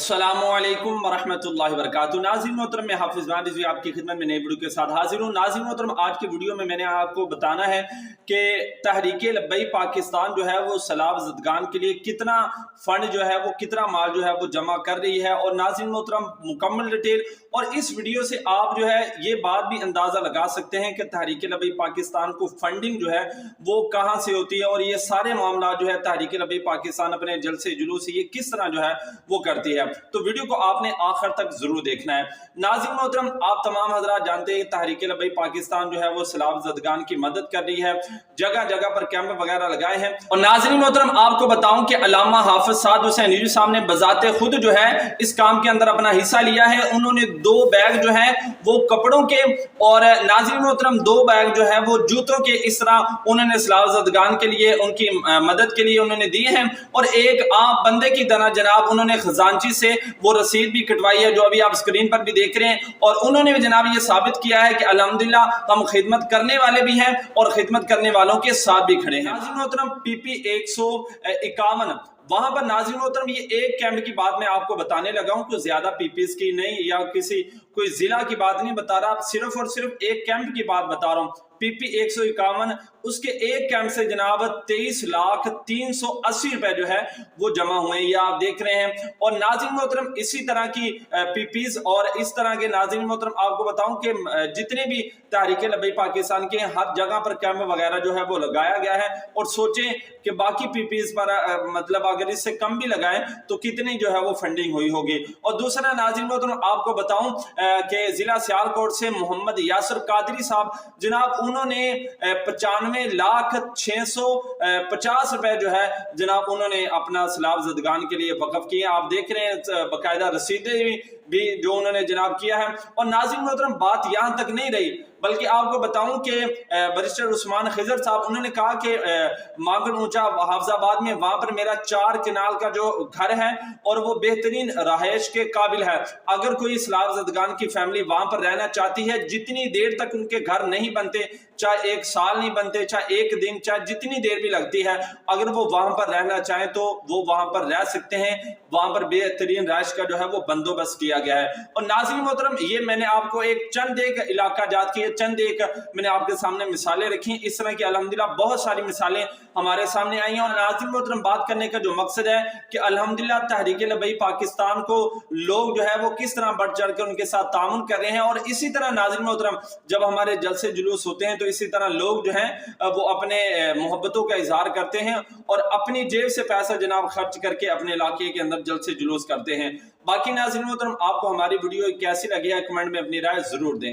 अस्सलामुअलैकुम वरहमतुल्लाहि वबरकातुहू। नाज़रीन मोहतरम, मैं हाफिज़ वान रिज़वी आपकी खिदमत में नई वीडियो के साथ हाजिर हूँ। नाज़रीन मोहतरम, आज की वीडियो में मैंने आपको बताना है कि तहरीक लब्बई पाकिस्तान जो है वो सैलाब ज़दगान के लिए कितना फ़ंड जो है वो कितना माल जो है वो जमा कर रही है। और नाज़रीन मोहतरम, मुकम्मल डिटेल और इस वीडियो से आप जो है ये बात भी अंदाज़ा लगा सकते हैं कि तहरीक लब्बई पाकिस्तान को फंडिंग जो है वो कहाँ से होती है और ये सारे मामला जो है तहरीक लब्बई पाकिस्तान अपने जलसे जुलूस से ये किस तरह जो है वो करती है। तो वीडियो को आपने आखिर तक जरूर देखना है। नाज़रीन मोहतरम, आप तमाम हजरात जानते हैं तहरीक लब्बई पाकिस्तान जो है वो सैलाब ज़दगान की मदद कर रही है, जगह जगह पर कैंप वगैरह लगाए हैं। और नाज़रीन मोहतरम, आपको बताऊं कि अल्लामा हाफिज साद हुसैन रिज़वी साहब ने बजाते खुद जो है इस काम के अंदर अपना हिस्सा लिया है। उन्होंने 2 बैग जो है वो कपड़ों के और नाज़रीन मोहतरम 2 बैग जो है वो जूतों के, इस तरह उन्होंने सैलाब ज़दगान के लिए उनकी मदद के लिए उन्होंने दिए हैं। और एक आम बंदे की तरह जनाब उन्होंने खजानची से वो रसीद भी कटवाई है जो अभी आप स्क्रीन पर भी देख रहे हैं। और उन्होंने भी जनाब ये साबित किया है कि अल्हम्दुलिल्लाह हम खिदमत करने वाले भी हैं और खिदमत करने वालों के साथ भी खड़े हैं। नाज़रीन मोहतरम, PP 151 वहां पर नाज़रीन मोहतरम ये एक कैंप की बात मैं आपको बताने लगा हूं, कोई ज्यादा पीपीस की नहीं या किसी कोई जिला की बात नहीं बता रहा, सिर्फ और सिर्फ एक कैंप की बात बता रहा हूं। PP 151 उसके एक कैंप से जनाब 23,380 रुपए जो है वो जमा हुए हैं, ये आप देख रहे हैं। और नाज़रीन मोहतरम, इसी तरह की पीपीज और इस तरह के नाज़रीन मोहतरम आपको बताऊं कि जितने भी तहरीक लब्बई पाकिस्तान के हर जगह पर कैंप वगैरह जो है वो लगाया गया है। और सोचें कि बाकी पीपीज पर मतलब अगर इससे कम भी लगाएं तो कितनी जो है वो फंडिंग हुई होगी। और दूसरा नाज़रीन मोहतरम आपको बताऊं कि जिला सियालकोट से मोहम्मद यासिर कादरी साहब जनाब उन्होंने 95,650 रुपए जो है जनाब उन्होंने अपना सैलाब ज़दगान के लिए वक़्फ़ किए। आप देख रहे हैं बाकायदा रसीदें भी जो उन्होंने जनाब किया है। और नाज़रीन मोहतरम, बात यहाँ तक नहीं रही, बल्कि आपको बताऊं कि बैरिस्टर उस्मान खिजर साहब उन्होंने कहा कि मांगन ऊंचा हाफिजाबाद में वहां पर मेरा 4 कनाल का जो घर है और वो बेहतरीन रहायश के काबिल है। अगर कोई सैलाब ज़दगान की फैमिली वहां पर रहना चाहती है, जितनी देर तक उनके घर नहीं बनते, चाहे 1 साल नहीं बनते, चाहे 1 दिन, चाहे जितनी देर भी लगती है, अगर वो वहां पर रहना चाहें तो वो वहां पर रह सकते हैं। वहां पर बेहतरीन रहायश का जो है वो बंदोबस्त किया गया है। और नाज़रीन मोहतरम, ये मैंने आपको एक चंद एक इलाका जात की चंद एक मैंने आपके सामने मिसालें रखी। इस तरह की अल्हम्दुलिल्लाह बहुत सारी मिसालें हमारे सामने आई हैं। और नाज़रीन मोहतरम, बात करने का जो मकसद है कि अल्हम्दुलिल्लाह तहरीक लब्बई पाकिस्तान को लोग जो है वो किस तरह बढ़ चढ़ कर उनके साथ तामुन कर रहे हैं। और इसी तरह नाज़रीन मोहतरम, जब हमारे जलसे जुलूस होते हैं तो इसी तरह लोग जो हैं वो अपने मोहब्बतों का इजहार करते हैं और अपनी जेब से पैसा जनाब खर्च करके अपने इलाके के अंदर जलसे जुलूस करते हैं। बाकी नाज़रीन मोहतरम, आपको हमारी वीडियो कैसी लगी है कमेंट में अपनी राय जरूर दें।